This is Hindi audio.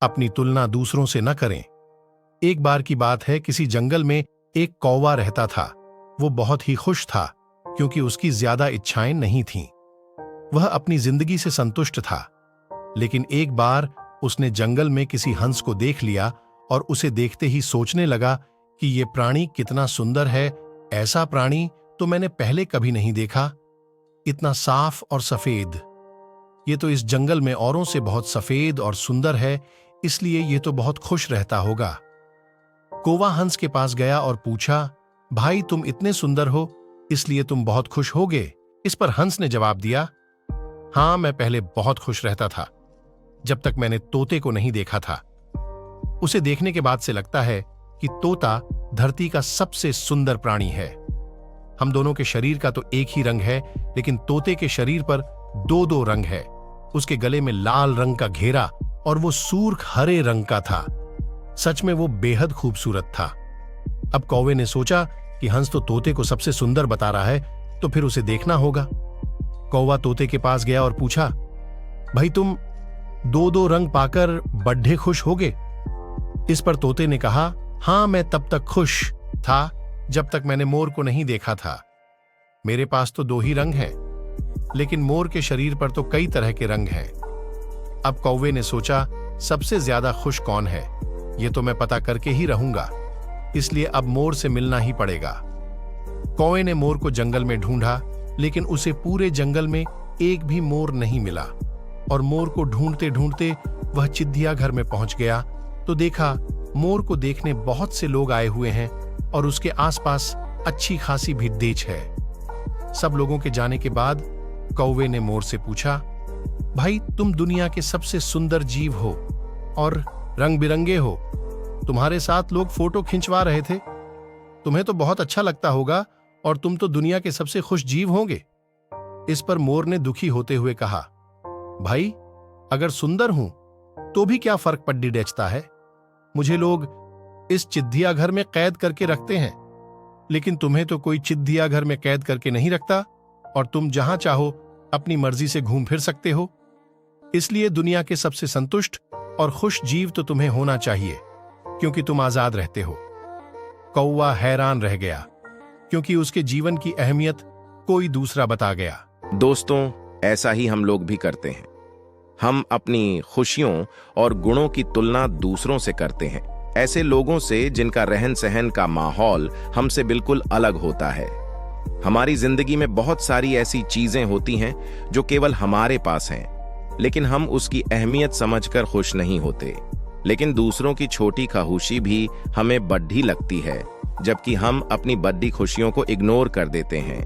अपनी तुलना दूसरों से न करें। एक बार की बात है, किसी जंगल में एक कौवा रहता था। वो बहुत ही खुश था क्योंकि उसकी ज्यादा इच्छाएं नहीं थीं। वह अपनी जिंदगी से संतुष्ट था। लेकिन एक बार उसने जंगल में किसी हंस को देख लिया और उसे देखते ही सोचने लगा कि ये प्राणी कितना सुंदर है। ऐसा प्राणी तो मैंने पहले कभी नहीं देखा। इतना साफ और सफेद। ये तो इस जंगल में औरों से बहुत सफेद और सुंदर है, इसलिए ये तो बहुत खुश रहता होगा। कौवा हंस के पास गया और पूछा, भाई तुम इतने सुंदर हो, इसलिए तुम बहुत खुश होगे? इस पर हंस ने जवाब दिया, हां, मैं पहले बहुत खुश रहता था, जब तक मैंने तोते को नहीं देखा था। उसे देखने के बाद से लगता है कि तोता धरती का सबसे सुंदर प्राणी है। हम दोनों के शरीर का तो एक ही रंग है, लेकिन तोते के शरीर पर दो दो रंग है। उसके गले में लाल रंग का घेरा और वो सूर्ख हरे रंग का था। सच में वो बेहद खूबसूरत था। अब कौवे ने सोचा कि हंस तो तोते को सबसे सुंदर बता रहा है, तो फिर उसे देखना होगा। कौवा तोते के पास गया और पूछा, भाई तुम दो दो रंग पाकर बड्ढे खुश होगे? इस पर तोते ने कहा, हां, मैं तब तक खुश था जब तक मैंने मोर को नहीं देखा था। मेरे पास तो दो ही रंग हैं, लेकिन मोर के शरीर पर तो कई तरह के रंग हैं। अब कौवे ने सोचा, सबसे ज्यादा खुश कौन है, ये तो मैं पता करके ही रहूंगा, इसलिए अब मोर से मिलना ही पड़ेगा। कौवे ने मोर को जंगल में ढूंढा, लेकिन उसे पूरे जंगल में एक भी मोर नहीं मिला। और मोर को ढूंढते ढूंढते वह चिड़ियाघर में पहुंच गया तो देखा मोर को देखने बहुत से लोग आए हुए हैं और उसके आसपास अच्छी खासी भीड़ है। सब लोगों के जाने के बाद कौवे ने मोर से पूछा, भाई तुम दुनिया के सबसे सुंदर जीव हो और रंग बिरंगे हो। तुम्हारे साथ लोग फोटो खिंचवा रहे थे। तुम्हें तो बहुत अच्छा लगता होगा और तुम तो दुनिया के सबसे खुश जीव होंगे। इस पर मोर ने दुखी होते हुए कहा, भाई अगर सुंदर हूं तो भी क्या फर्क पड्डी डेचता है। मुझे लोग इस चिड़ियाघर में कैद करके रखते हैं, लेकिन तुम्हें तो कोई चिड़ियाघर में कैद करके नहीं रखता और तुम जहां चाहो अपनी मर्जी से घूम फिर सकते हो। इसलिए दुनिया के सबसे संतुष्ट और खुश जीव तो तुम्हें होना चाहिए, क्योंकि तुम आजाद रहते हो। कौवा हैरान रह गया, क्योंकि उसके जीवन की अहमियत कोई दूसरा बता गया। दोस्तों, ऐसा ही हम लोग भी करते हैं। हम अपनी खुशियों और गुणों की तुलना दूसरों से करते हैं, ऐसे लोगों से जिनका रहन सहन का माहौल हमसे बिल्कुल अलग होता है। हमारी जिंदगी में बहुत सारी ऐसी चीजें होती हैं जो केवल हमारे पास हैं, लेकिन हम उसकी अहमियत समझकर खुश नहीं होते। लेकिन दूसरों की छोटी खामोशी भी हमें बड़ी लगती है, जबकि हम अपनी बड़ी खुशियों को इग्नोर कर देते हैं।